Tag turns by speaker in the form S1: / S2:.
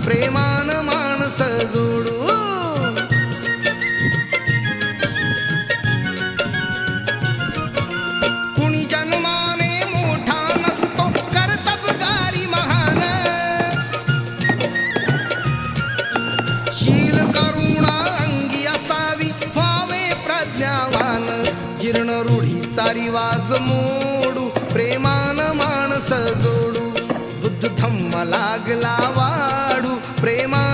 S1: प्रेमान माणस जोडू. कुणी जन्माने मोठा नसतो कर्तबगारी महान. शील करुणा अंगी असावी व्हावे प्रज्ञावान. जीर्ण रूढीचा रिवाज मोडू प्रेमान माणस जोडू. बुद्ध धम्म लागला वाढू प्रेमा